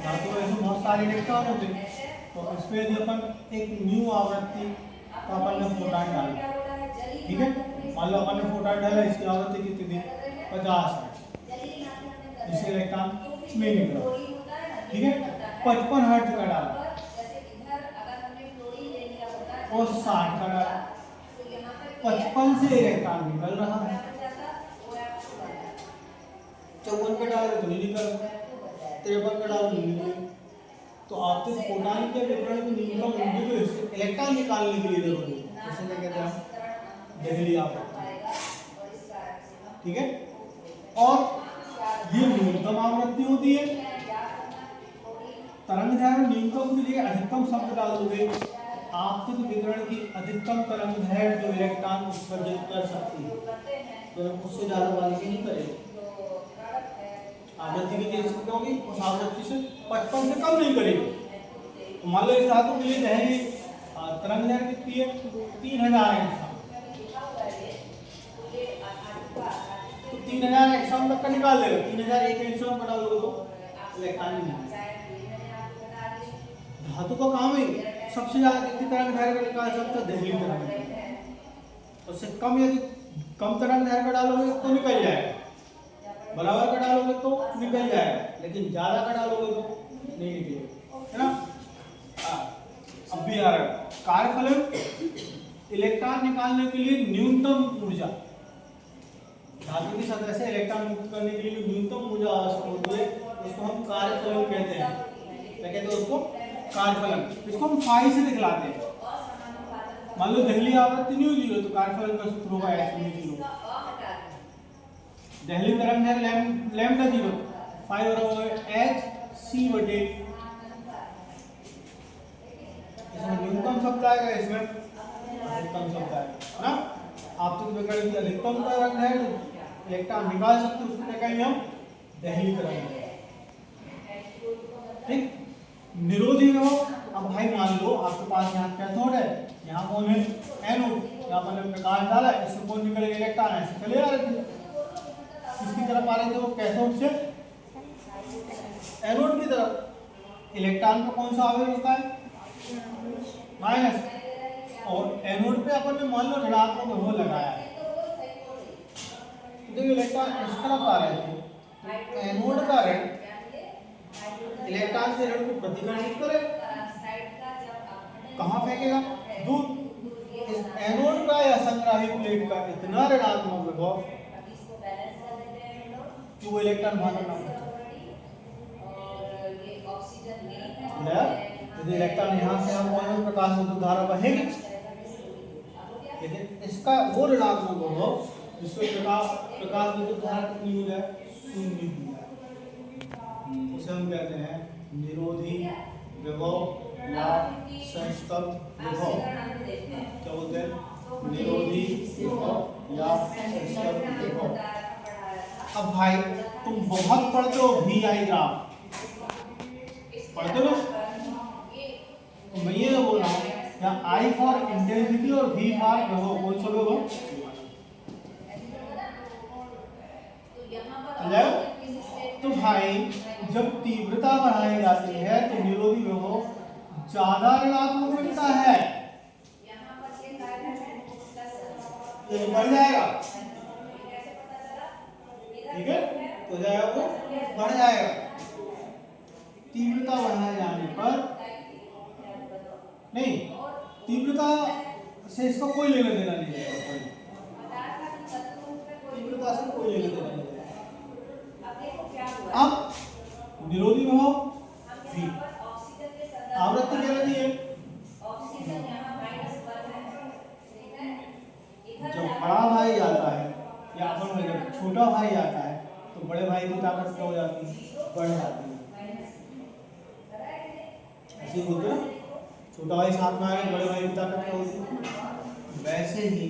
धातु में ऐसे बहुत सारे इलेक्ट्रॉन होते हैं, तो इसमें यदि अपन एक न्यू आवृत्ति का अपन ने फोटॉन डाला, ठीक है, मान लो अपन ने फोटॉन डाला, इसकी आवृत्ति कितनी थी 50 हर्ट्ज, इससे इलेक्ट्रॉन नहीं निकला, ठीक है, 55 हर्ट्ज का डाला और 60 का डाला, 55 से इलेक्ट्रॉन निकल रहा है, 54 का डाला तो नहीं निकल, 53 का डाला नहीं निकले। तो आपको फोटॉन के विकिरण को न्यूनतम ऊर्जा तो इससे इलेक्ट्रॉन निकालने के लिए जरूरी है, जैसे क्या कहते हैं देहली आवृत्ति, ठीक है। और ये न्यूनतम आवृत्ति होती है। तरंग दैर्घ्य न्यूनतम के लिए अधिकतम शब्द डाल दोगे, आपतित विकिरण की अधिकतम तरंग दैर्घ्य जो इलेक्ट्रॉन उत्सर्जित कर सकती है, तो उससे ज्यादा वाली नहीं करेगी, आवृत्ति की तेज कितनी होगी, उस आवृत्ति से 55 से कम नहीं करेगी। तो मान लो इस धातु के लिए दैर्घ्य तरंग दैर्घ्य कितनी है, 3000 एंगस्ट्रॉम, तो 3000 एंगस्ट्रॉम तक का निकाल लेगा, 3001 एंगस्ट्रॉम बना लोगे तो इलेक्ट्रॉन नहीं। धातु का काम है सबसे ज्यादा कितनी तरंग दैर्घ्य निकाल सकता है, देहली तरंग, उससे कम यदि कम तरंग दैर्घ्य डालोगे तो निकल जाएगा, बराबर का डालोगे तो निकल जाएगा, लेकिन ज्यादा का डालोगे तो नहीं निकलेगा, है ना। अब भी आ रहा है कार्यफलन, इलेक्ट्रॉन निकालने के लिए न्यूनतम ऊर्जा, धातु की सतह से इलेक्ट्रॉन मुक्त करने के लिए न्यूनतम ऊर्जा आवश्यक होती है, उसको हम कार्यफलन कहते हैं। क्या कहते हैं उसको, कार्यफलन। इसको हम फाई से दिखलाते हैं। मान लो देहली आवृत्ति न्यू जीरो, तो कार्यफलन का सूत्र होगा h न्यू जीरो, देहली तरंग है लैम्डा जीरो, फाई बराबर h c बटे, इसमें न्यूनतम शब्द आएगा, इसमें अधिकतम शब्द आएगा ना। आपतित विकिरण की अधिकतम तरंग है, इलेक्ट्रॉन निकाल सकते हैं, उसको क्या कहेंगे हम, देहली तरंग, ठीक। निरोधी में हो, अब भाई मान लो आपके पास यहाँ कैथोड है, यहाँ कौन है एनोड, यहाँ पर प्रकाश डाला, इससे कौन निकलेगा, इलेक्ट्रॉन ऐसे चले आ रहे थे, किसकी तरफ आ रहे थे वो, कैथोड से एनोड की तरफ। इलेक्ट्रॉन का कौन सा आवेश होता है, माइनस, और एनोड पे अपन ने मान लो ऋणात्मक वो लगाया है, तो इलेक्ट्रॉन इस तरफ आ रहे थे, तो एनोड का ऋण इलेक्ट्रॉन से ऋण को प्रतिकर्षित करे, कहाँ फेंकेगा, दूर। इस एनोड का या संग्राही प्लेट का इतना ऋणात्मक विभव कि वो इलेक्ट्रॉन बाहर ना पहुंचे, यदि इलेक्ट्रॉन यहाँ से हम पॉइंट प्रकाश विद्युत धारा बहेगी, लेकिन इसका वो ऋणात्मक विभव जिसमें प्रकाश विद्युत धारा कितनी हो जाए, 0 हो जाए, उसे हम कहते हैं निरोधी विभव या संस्तब्ध विभव। क्या बोलते हैं, निरोधी विभव या संस्तब्ध विभव। अब भाई तुम बहुत पढ़ते हो VI ग्राफ, पढ़ते हो, तो मैं ये बोल रहा हूँ यहाँ I फॉर इंटेंसिटी और V फॉर विभव, कौन सा विभव, तो भाई जब तीव्रता बढ़ाई जाती है तो निरोधी विभव ज्यादा ऋणात्मक मिलता है, ये बढ़ जाएगा, ठीक है, तो जाएगा वो बढ़ जाएगा। तीव्रता बढ़ाए जाने पर नहीं, तीव्रता से इसका कोई लेना देना नहीं है, तीव्रता से कोई लेना देना नहीं है। अब निरोधी विभव V, आवृत्ति क्या रहती है, जब बड़ा भाई आता है या अपन जब छोटा भाई आता है तो बड़े भाई की ताकत क्या हो जाती है, बढ़ जाती है, ऐसे होता है, छोटा भाई साथ में आएगा, बड़े भाई की ताकत क्या होती है। वैसे ही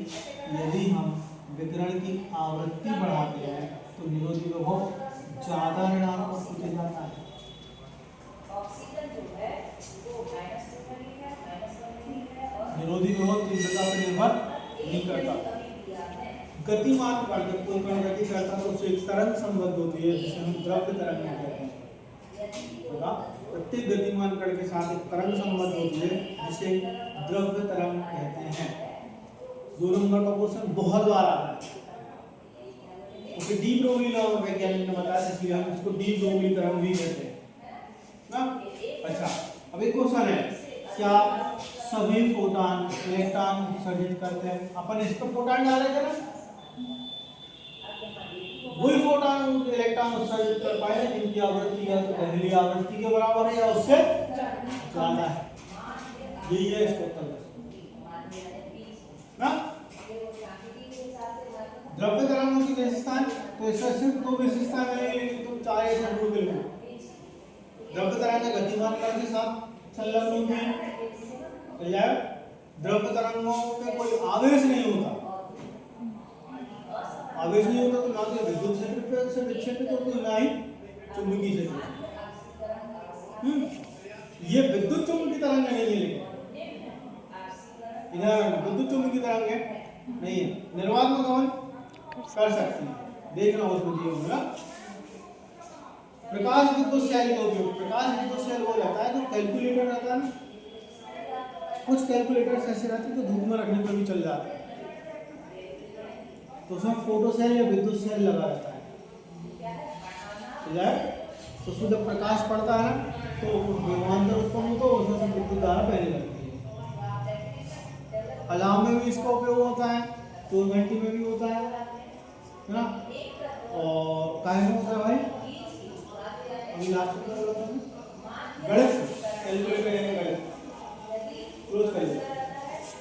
यदि हम विकिरण की आवृत्ति बढ़ाते हैं तो निरोधी विभव ज्यादा ऋणात्मक होते जाता है। निरोधी विभव तीव्रता पर निर्भर नहीं करता। गतिमान कण, जब कोई कण गति करता है तो उससे एक तरंग संबद्ध होती है जिसे हम द्रव्य तरंग कहते हैं। होगा। प्रत्येक गतिमान कण के साथ एक तरंग संबंध होती है जिसे द्रव्य तरंग कहते हैं। 2 नंबर का क्वेश्चन बहुत बार आता है। उसे डी ब्रोगली लॉ वैज्ञानिक ने बताया, इसलिए हम इसको डी ब्रोगली तरंग भी कहते हैं ना। अच्छा, अब एक क्वेश्चन है, क्या सभी फोटॉन इलेक्ट्रॉन उत्सर्जित करते हैं? अपन इस पर फोटॉन डाले थे ना, वही फोटॉन इलेक्ट्रॉन उत्सर्जित कर पाए जिनकी आवृत्ति या तो पहली आवृत्ति के बराबर है या उससे ज्यादा है। यही है इसका उत्तर ना। द्रव्य तरंगों की विशेषताएं, तो इसका सिर्फ 2 विशेषताएं मिलेंगी, तुम 4 ऐसे ढूंढ के लो। द्रव्य तरंग गतिमान कण के साथ संलग्न होती है। द्रव्य तरंगों में कोई आवेश नहीं होता, आवेश नहीं होता तो ना तो विद्युत क्षेत्र से विक्षेपित होती, ना ही चुंबकीय क्षेत्र। ये विद्युत चुंबकीय तरंग नहीं है, लेकिन इधर विद्युत चुंबकीय तरंग नहीं है। निर्वात में गमन कर सकती है, देखना उसमें दिए होंगे ना। प्रकाश विद्युत शैली का उपयोग, प्रकाश विद्युत शैली हो जाता है तो कैलकुलेटर रहता है ना, कुछ कैलकुलेटर ऐसे रहते हैं तो धूप में रखने पर भी चल जाते हैं, तो उसमें फोटो सेल या विद्युत सेल लगा रहता है, तो उसमें जब प्रकाश पड़ता है ना तो विभवांतर उत्पन्न होता है, उसमें से विद्युत धारा बहने लगती है। अलार्म में भी इसका उपयोग होता है, चोर घंटी में भी होता है ना, और काहे में होता है भाई, अभी लास्ट में होता है गणित, कैलकुलेटर है गणित। क्लोज करिए।